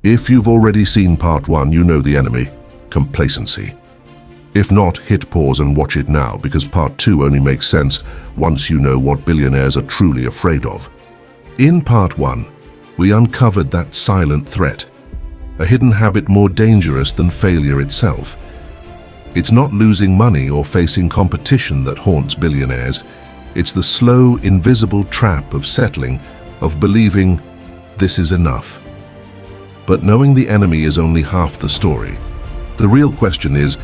If you've already seen part 1, you know the enemy: complacency. If not, hit pause and watch it now, because part 2 only makes sense once you know what billionaires are truly afraid of. In part 1, we uncovered that silent threat, a hidden habit more dangerous than failure itself. It's not losing money or facing competition that haunts billionaires. It's the slow, invisible trap of settling, of believing this is enough. But knowing the enemy is only half the story. The real question is,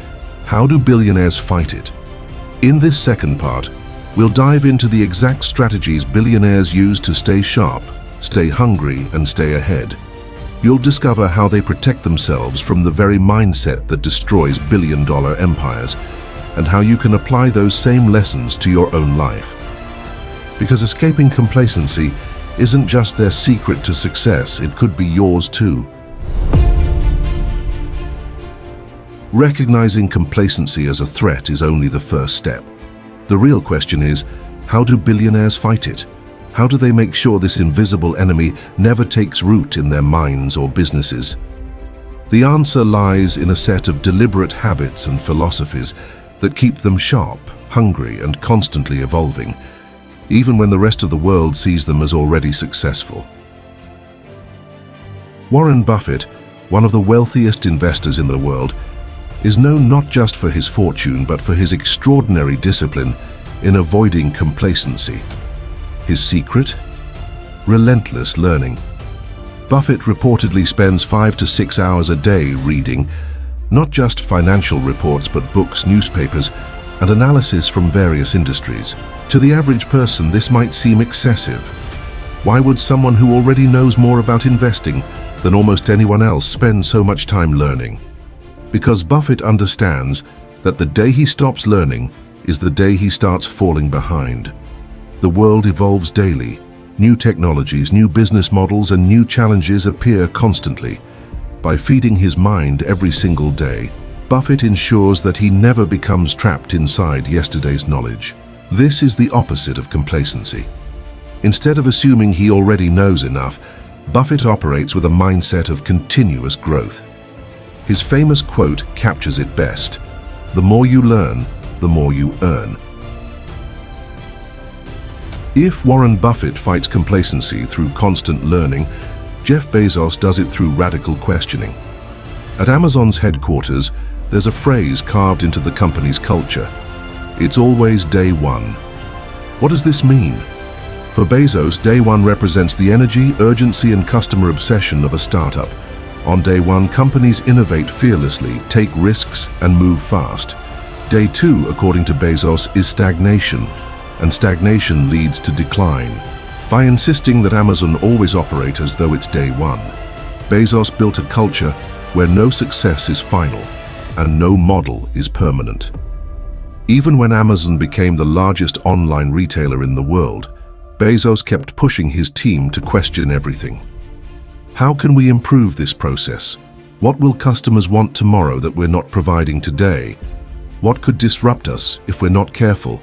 how do billionaires fight it? In this second part, we'll dive into the exact strategies billionaires use to stay sharp, stay hungry, and stay ahead. You'll discover how they protect themselves from the very mindset that destroys billion-dollar empires, and how you can apply those same lessons to your own life. Because escaping complacency isn't just their secret to success, it could be yours too. Recognizing complacency as a threat is only the first step. The real question is, how do billionaires fight it? How do they make sure this invisible enemy never takes root in their minds or businesses? The answer lies in a set of deliberate habits and philosophies that keep them sharp, hungry, and constantly evolving, even when the rest of the world sees them as already successful. Warren Buffett, one of the wealthiest investors in the world, is known not just for his fortune but for his extraordinary discipline in avoiding complacency. His secret? Relentless learning. Buffett reportedly spends 5 to 6 hours a day reading, not just financial reports but books, newspapers, and analysis from various industries. To the average person, this might seem excessive. Why would someone who already knows more about investing than almost anyone else spend so much time learning? Because Buffett understands that the day he stops learning is the day he starts falling behind. The world evolves daily. New technologies, new business models, and new challenges appear constantly. By feeding his mind every single day, Buffett ensures that he never becomes trapped inside yesterday's knowledge. This is the opposite of complacency. Instead of assuming he already knows enough, Buffett operates with a mindset of continuous growth. His famous quote captures it best: "The more you learn, the more you earn." If Warren Buffett fights complacency through constant learning, Jeff Bezos does it through radical questioning. At Amazon's headquarters, there's a phrase carved into the company's culture: "It's always day one." What does this mean? For Bezos, day one represents the energy, urgency, and customer obsession of a startup. On day one, companies innovate fearlessly, take risks, and move fast. Day two, according to Bezos, is stagnation, and stagnation leads to decline. By insisting that Amazon always operate as though it's day one, Bezos built a culture where no success is final and no model is permanent. Even when Amazon became the largest online retailer in the world, Bezos kept pushing his team to question everything. How can we improve this process? What will customers want tomorrow that we're not providing today? What could disrupt us if we're not careful?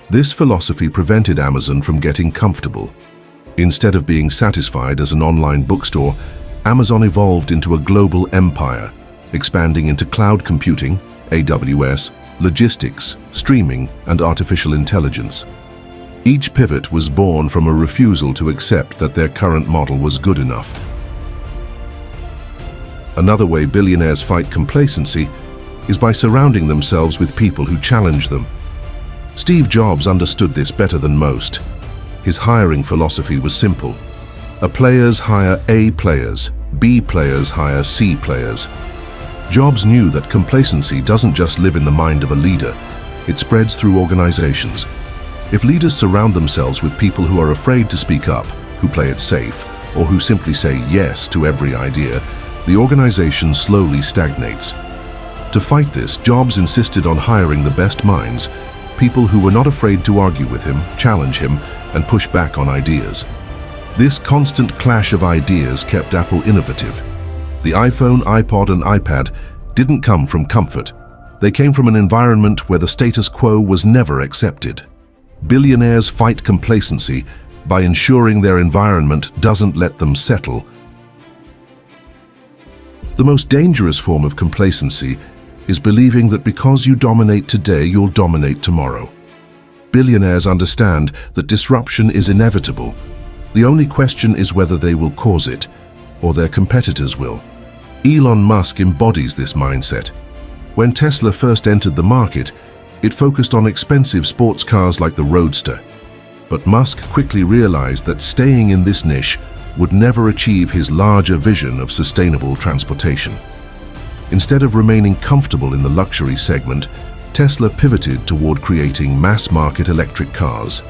This philosophy prevented Amazon from getting comfortable. Instead of being satisfied as an online bookstore, Amazon evolved into a global empire, expanding into cloud computing, AWS, logistics, streaming, and artificial intelligence. Each pivot was born from a refusal to accept that their current model was good enough. Another way billionaires fight complacency is by surrounding themselves with people who challenge them. Steve Jobs understood this better than most. His hiring philosophy was simple: A players hire A players, B players hire C players. Jobs knew that complacency doesn't just live in the mind of a leader, it spreads through organizations. If leaders surround themselves with people who are afraid to speak up, who play it safe, or who simply say yes to every idea, the organization slowly stagnates. To fight this, Jobs insisted on hiring the best minds, people who were not afraid to argue with him, challenge him, and push back on ideas. This constant clash of ideas kept Apple innovative. The iPhone, iPod, and iPad didn't come from comfort. They came from an environment where the status quo was never accepted. Billionaires fight complacency by ensuring their environment doesn't let them settle. The most dangerous form of complacency is believing that because you dominate today, you'll dominate tomorrow. Billionaires understand that disruption is inevitable. The only question is whether they will cause it, or their competitors will. Elon Musk embodies this mindset. When Tesla first entered the market, it focused on expensive sports cars like the Roadster. But Musk quickly realized that staying in this niche would never achieve his larger vision of sustainable transportation. Instead of remaining comfortable in the luxury segment, Tesla pivoted toward creating mass-market electric cars.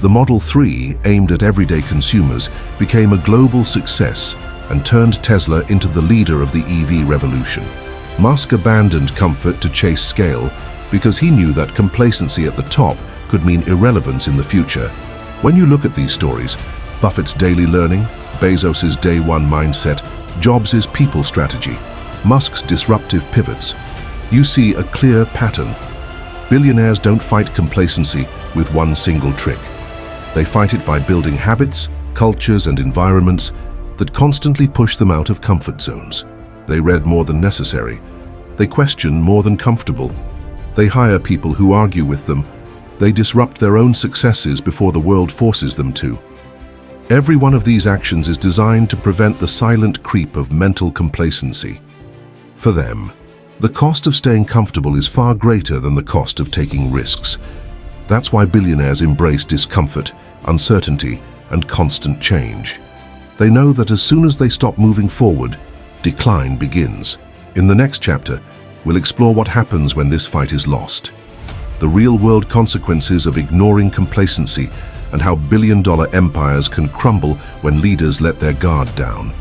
The Model 3, aimed at everyday consumers, became a global success and turned Tesla into the leader of the EV revolution. Musk abandoned comfort to chase scale because he knew that complacency at the top could mean irrelevance in the future. When you look at these stories, Buffett's daily learning, Bezos's day one mindset, Jobs' people strategy, Musk's disruptive pivots, you see a clear pattern. Billionaires don't fight complacency with one single trick. They fight it by building habits, cultures, and environments that constantly push them out of comfort zones. They read more than necessary. They question more than comfortable. They hire people who argue with them. They disrupt their own successes before the world forces them to. Every one of these actions is designed to prevent the silent creep of mental complacency. For them, the cost of staying comfortable is far greater than the cost of taking risks. That's why billionaires embrace discomfort, uncertainty, and constant change. They know that as soon as they stop moving forward, decline begins. In the next chapter, we'll explore what happens when this fight is lost, the real-world consequences of ignoring complacency, and how billion-dollar empires can crumble when leaders let their guard down.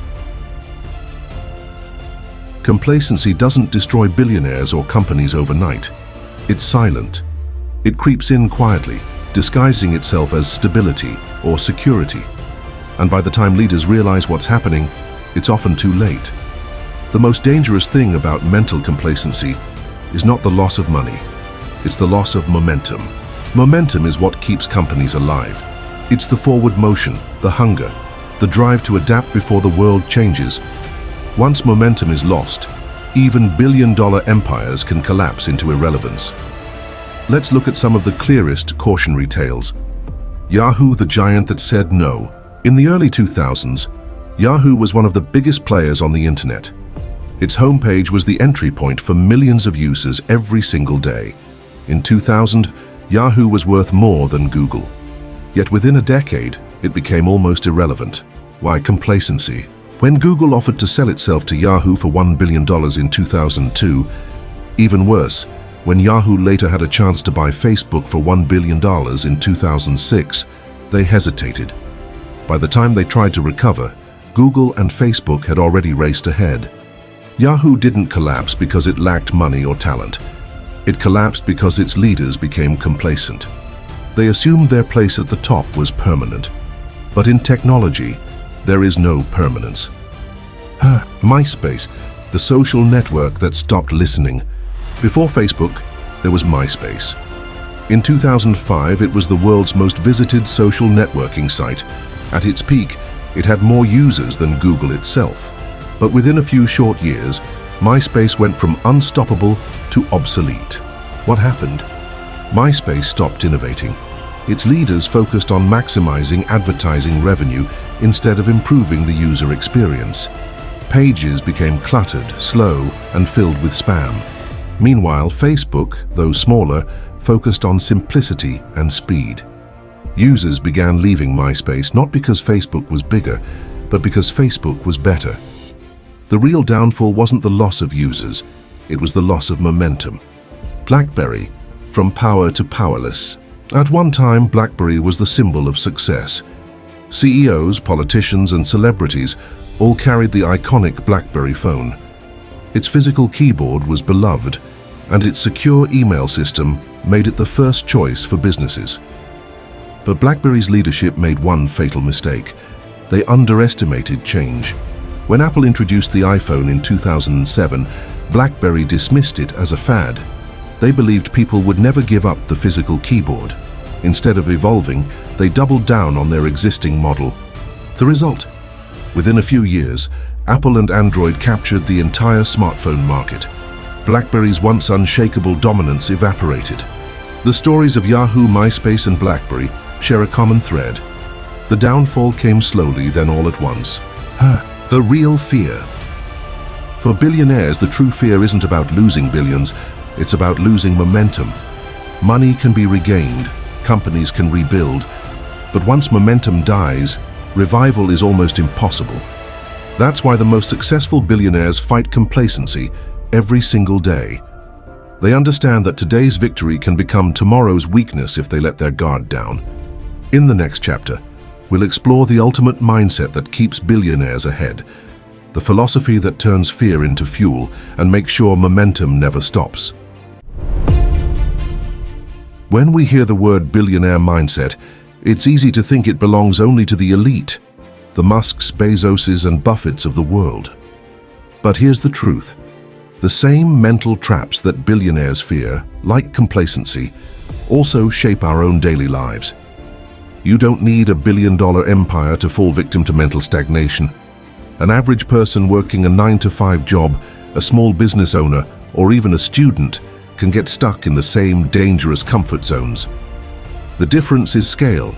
Complacency doesn't destroy billionaires or companies overnight. It's silent. It creeps in quietly, disguising itself as stability or security. And by the time leaders realize what's happening, it's often too late. The most dangerous thing about mental complacency is not the loss of money. It's the loss of momentum. Momentum is what keeps companies alive. It's the forward motion, the hunger, the drive to adapt before the world changes. Once momentum is lost, even billion-dollar empires can collapse into irrelevance. Let's look at some of the clearest cautionary tales. Yahoo, the giant that said no. In the early 2000s, Yahoo was one of the biggest players on the internet. Its homepage was the entry point for millions of users every single day. In 2000, Yahoo was worth more than Google. Yet within a decade, it became almost irrelevant. Why complacency? When Google offered to sell itself to Yahoo for $1 billion in 2002, even worse, when Yahoo later had a chance to buy Facebook for $1 billion in 2006, they hesitated. By the time they tried to recover, Google and Facebook had already raced ahead. Yahoo didn't collapse because it lacked money or talent. It collapsed because its leaders became complacent. They assumed their place at the top was permanent. But in technology, there is no permanence. MySpace, the social network that stopped listening. Before Facebook, there was MySpace. In 2005, it was the world's most visited social networking site. At its peak, it had more users than Google itself. But within a few short years, MySpace went from unstoppable to obsolete. What happened? MySpace stopped innovating. Its leaders focused on maximizing advertising revenue instead of improving the user experience. Pages became cluttered, slow, and filled with spam. Meanwhile, Facebook, though smaller, focused on simplicity and speed. Users began leaving MySpace not because Facebook was bigger, but because Facebook was better. The real downfall wasn't the loss of users, it was the loss of momentum. BlackBerry, from power to powerless. At one time, BlackBerry was the symbol of success. CEOs, politicians, and celebrities all carried the iconic BlackBerry phone. Its physical keyboard was beloved, and its secure email system made it the first choice for businesses. But BlackBerry's leadership made one fatal mistake. They underestimated change. When Apple introduced the iPhone in 2007, BlackBerry dismissed it as a fad. They believed people would never give up the physical keyboard. Instead of evolving, they doubled down on their existing model. The result? Within a few years, Apple and Android captured the entire smartphone market. BlackBerry's once unshakable dominance evaporated. The stories of Yahoo, MySpace, and BlackBerry share a common thread. The downfall came slowly, then all at once. The real fear. For billionaires, the true fear isn't about losing billions, it's about losing momentum. Money can be regained, companies can rebuild, but once momentum dies, revival is almost impossible. That's why the most successful billionaires fight complacency every single day. They understand that today's victory can become tomorrow's weakness if they let their guard down. In the next chapter, we'll explore the ultimate mindset that keeps billionaires ahead, the philosophy that turns fear into fuel and makes sure momentum never stops. When we hear the word billionaire mindset, it's easy to think it belongs only to the elite, the Musks, Bezoses, and Buffetts of the world. But here's the truth. The same mental traps that billionaires fear, like complacency, also shape our own daily lives. You don't need a billion-dollar empire to fall victim to mental stagnation. An average person working a 9-to-5 job, a small business owner, or even a student can get stuck in the same dangerous comfort zones. The difference is scale.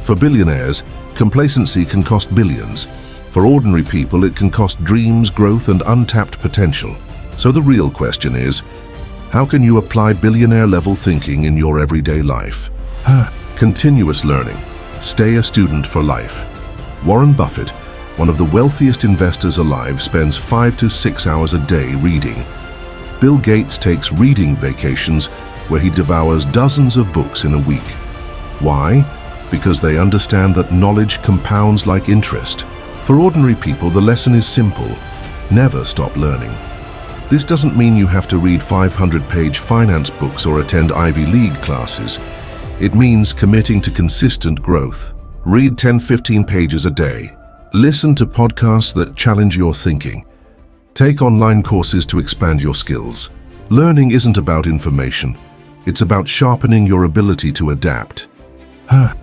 For billionaires, complacency can cost billions. For ordinary people, it can cost dreams, growth, and untapped potential. So the real question is, how can you apply billionaire-level thinking in your everyday life? Continuous learning. Stay a student for life. Warren Buffett, one of the wealthiest investors alive, spends 5 to 6 hours a day reading. Bill Gates takes reading vacations where he devours dozens of books in a week. Why? Because they understand that knowledge compounds like interest. For ordinary people, the lesson is simple. Never stop learning. This doesn't mean you have to read 500-page finance books or attend Ivy League classes. It means committing to consistent growth. Read 10-15 pages a day. Listen to podcasts that challenge your thinking. Take online courses to expand your skills. Learning isn't about information. It's about sharpening your ability to adapt.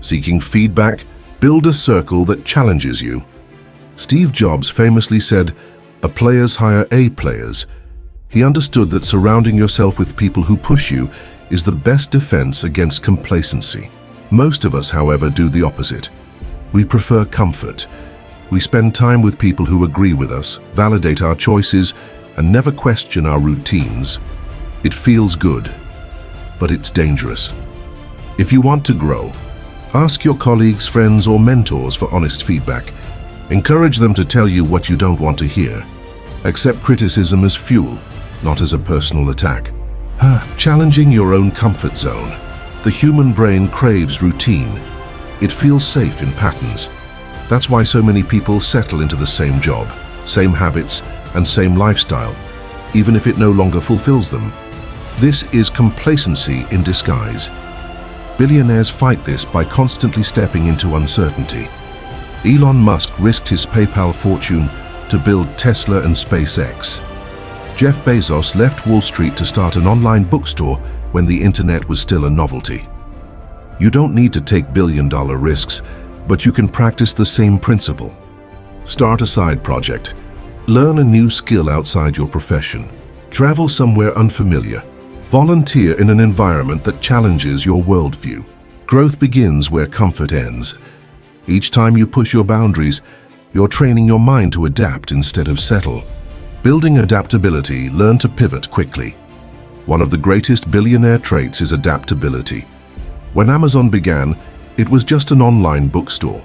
Seeking feedback, build a circle that challenges you. Steve Jobs famously said, "A players hire A players." He understood that surrounding yourself with people who push you is the best defense against complacency. Most of us, however, do the opposite. We prefer comfort. We spend time with people who agree with us, validate our choices, and never question our routines. It feels good, but it's dangerous. If you want to grow, ask your colleagues, friends, or mentors for honest feedback. Encourage them to tell you what you don't want to hear. Accept criticism as fuel, not as a personal attack. Challenging your own comfort zone. The human brain craves routine. It feels safe in patterns. That's why so many people settle into the same job, same habits, and same lifestyle, even if it no longer fulfills them. This is complacency in disguise. Billionaires fight this by constantly stepping into uncertainty. Elon Musk risked his PayPal fortune to build Tesla and SpaceX. Jeff Bezos left Wall Street to start an online bookstore when the internet was still a novelty. You don't need to take billion-dollar risks, but you can practice the same principle. Start a side project. Learn a new skill outside your profession. Travel somewhere unfamiliar. Volunteer in an environment that challenges your worldview. Growth begins where comfort ends. Each time you push your boundaries, you're training your mind to adapt instead of settle. Building adaptability, learn to pivot quickly. One of the greatest billionaire traits is adaptability. When Amazon began, it was just an online bookstore.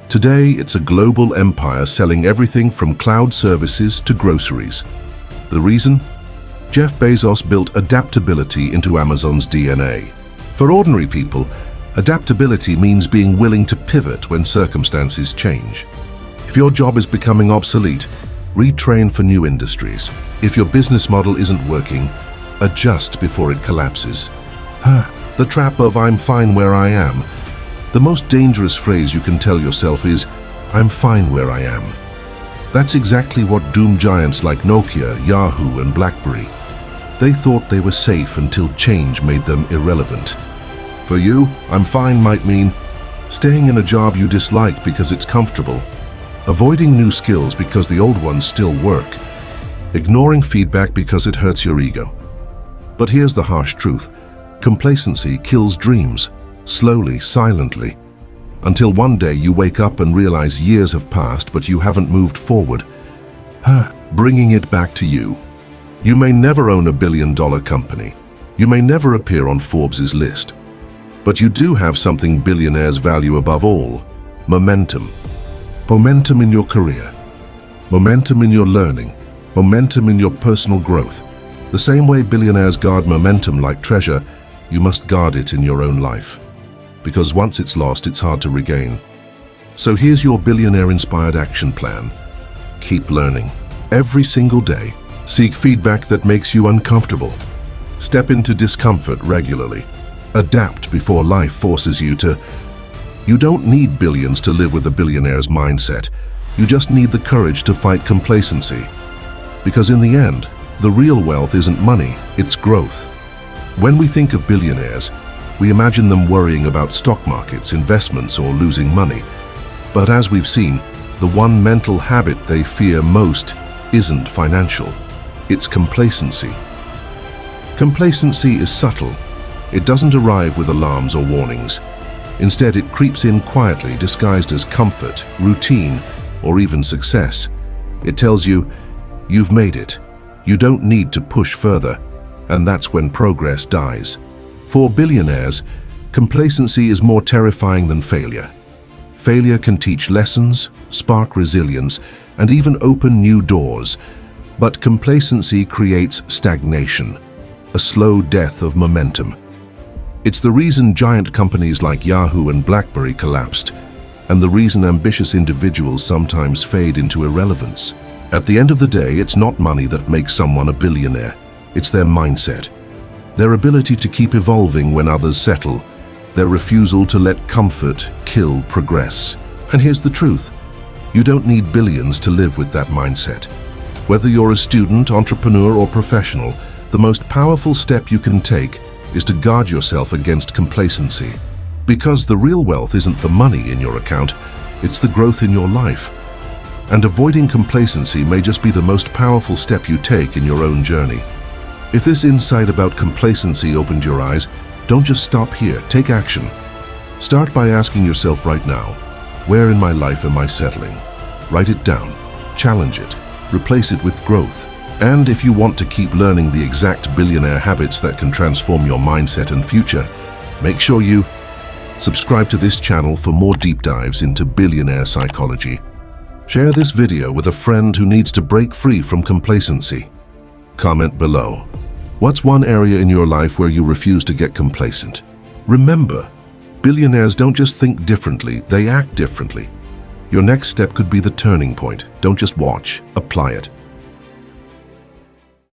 Today, it's a global empire selling everything from cloud services to groceries. The reason? Jeff Bezos built adaptability into Amazon's DNA. For ordinary people, adaptability means being willing to pivot when circumstances change. If your job is becoming obsolete, retrain for new industries. If your business model isn't working, adjust before it collapses. The trap of "I'm fine where I am." The most dangerous phrase you can tell yourself is, "I'm fine where I am." That's exactly what doomed giants like Nokia, Yahoo, and BlackBerry. They thought they were safe until change made them irrelevant. For you, "I'm fine" might mean staying in a job you dislike because it's comfortable, avoiding new skills because the old ones still work, ignoring feedback because it hurts your ego. But here's the harsh truth. Complacency kills dreams, slowly, silently, until one day you wake up and realize years have passed but you haven't moved forward. Bringing it back to you. You may never own $1 billion company. You may never appear on Forbes' list. But you do have something billionaires value above all: momentum. Momentum in your career, momentum in your learning, momentum in your personal growth. The same way billionaires guard momentum like treasure, you must guard it in your own life. Because once it's lost, it's hard to regain. So here's your billionaire-inspired action plan. Keep learning. Every single day, seek feedback that makes you uncomfortable. Step into discomfort regularly. Adapt before life forces you to. You don't need billions to live with a billionaire's mindset. You just need the courage to fight complacency. Because in the end, the real wealth isn't money, it's growth. When we think of billionaires, we imagine them worrying about stock markets, investments, or losing money. But as we've seen, the one mental habit they fear most isn't financial. It's complacency. Complacency is subtle. It doesn't arrive with alarms or warnings. Instead, it creeps in quietly, disguised as comfort, routine, or even success. It tells you, you've made it. You don't need to push further. And that's when progress dies. For billionaires, complacency is more terrifying than failure. Failure can teach lessons, spark resilience, and even open new doors. But complacency creates stagnation, a slow death of momentum. It's the reason giant companies like Yahoo and BlackBerry collapsed, and the reason ambitious individuals sometimes fade into irrelevance. At the end of the day, it's not money that makes someone a billionaire. It's their mindset, their ability to keep evolving when others settle, their refusal to let comfort kill progress. And here's the truth. You don't need billions to live with that mindset. Whether you're a student, entrepreneur, or professional, the most powerful step you can take is to guard yourself against complacency. Because the real wealth isn't the money in your account, it's the growth in your life. And avoiding complacency may just be the most powerful step you take in your own journey. If this insight about complacency opened your eyes, don't just stop here, take action. Start by asking yourself right now, where in my life am I settling? Write it down, challenge it, replace it with growth. And if you want to keep learning the exact billionaire habits that can transform your mindset and future, make sure you subscribe to this channel for more deep dives into billionaire psychology. Share this video with a friend who needs to break free from complacency. Comment below. What's one area in your life where you refuse to get complacent? Remember, billionaires don't just think differently, they act differently. Your next step could be the turning point. Don't just watch, apply it.